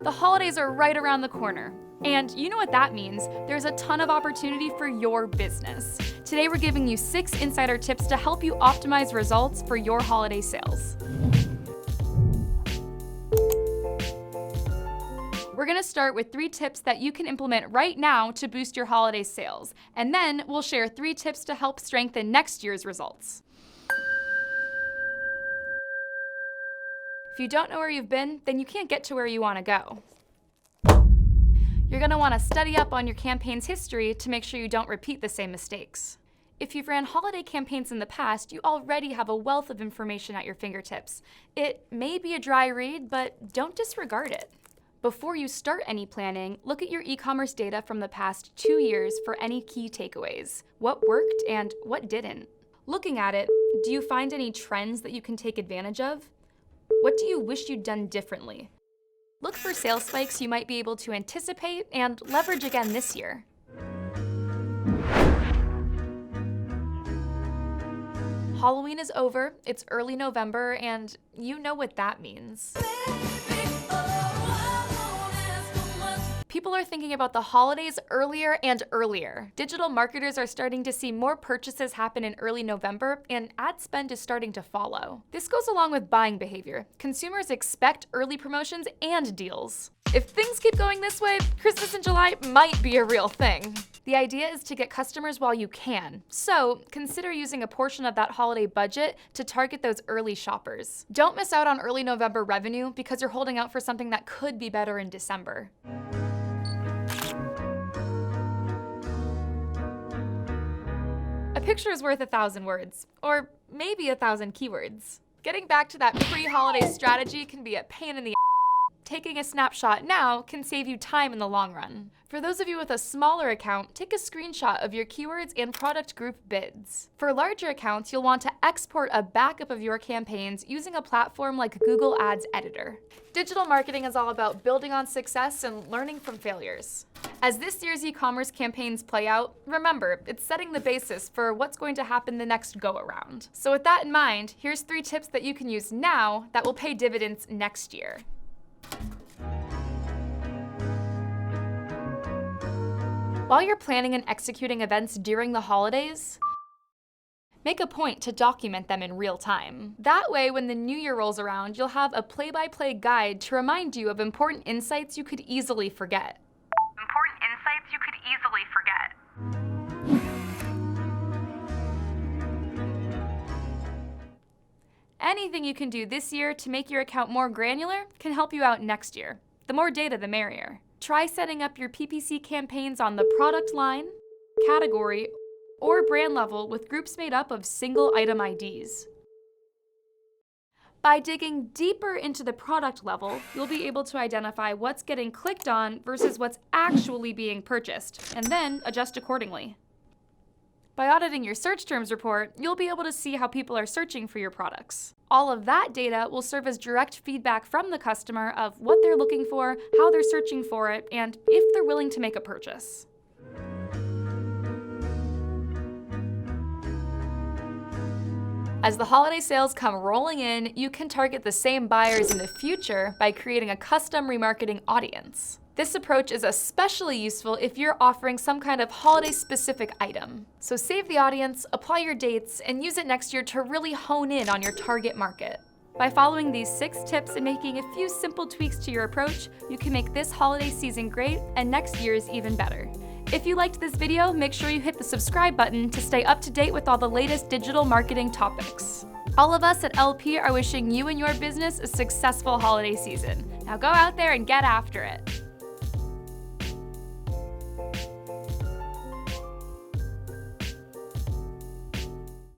The holidays are right around the corner. And you know what that means. There's a ton of opportunity for your business. Today we're giving you 6 insider tips to help you optimize results for your holiday sales. We're going to start with 3 tips that you can implement right now to boost your holiday sales. And then we'll share 3 tips to help strengthen next year's results. If you don't know where you've been, then you can't get to where you want to go. You're going to want to study up on your campaign's history to make sure you don't repeat the same mistakes. If you've ran holiday campaigns in the past, you already have a wealth of information at your fingertips. It may be a dry read, but don't disregard it. Before you start any planning, look at your e-commerce data from the past 2 years for any key takeaways. What worked and what didn't? Looking at it, do you find any trends that you can take advantage of? What do you wish you'd done differently? Look for sales spikes you might be able to anticipate and leverage again this year. Halloween is over, it's early November, and you know what that means. People are thinking about the holidays earlier and earlier. Digital marketers are starting to see more purchases happen in early November, and ad spend is starting to follow. This goes along with buying behavior. Consumers expect early promotions and deals. If things keep going this way, Christmas in July might be a real thing. The idea is to get customers while you can, so consider using a portion of that holiday budget to target those early shoppers. Don't miss out on early November revenue because you're holding out for something that could be better in December. A picture is worth 1,000 words, or maybe 1,000 keywords. Getting back to that pre-holiday strategy can be a pain in the ass. Taking a snapshot now can save you time in the long run. For those of you with a smaller account, take a screenshot of your keywords and product group bids. For larger accounts, you'll want to export a backup of your campaigns using a platform like Google Ads Editor. Digital marketing is all about building on success and learning from failures. As this year's e-commerce campaigns play out, remember, it's setting the basis for what's going to happen the next go-around. So with that in mind, here's 3 tips that you can use now that will pay dividends next year. While you're planning and executing events during the holidays, make a point to document them in real time. That way, when the new year rolls around, you'll have a play-by-play guide to remind you of important insights you could easily forget. Anything you can do this year to make your account more granular can help you out next year. The more data, the merrier. Try setting up your PPC campaigns on the product line, category, or brand level with groups made up of single item IDs. By digging deeper into the product level, you'll be able to identify what's getting clicked on versus what's actually being purchased, and then adjust accordingly. By auditing your search terms report, you'll be able to see how people are searching for your products. All of that data will serve as direct feedback from the customer of what they're looking for, how they're searching for it, and if they're willing to make a purchase. As the holiday sales come rolling in, you can target the same buyers in the future by creating a custom remarketing audience. This approach is especially useful if you're offering some kind of holiday-specific item. So save the audience, apply your dates, and use it next year to really hone in on your target market. By following these 6 tips and making a few simple tweaks to your approach, you can make this holiday season great and next year's even better. If you liked this video, make sure you hit the subscribe button to stay up to date with all the latest digital marketing topics. All of us at LP are wishing you and your business a successful holiday season. Now go out there and get after it.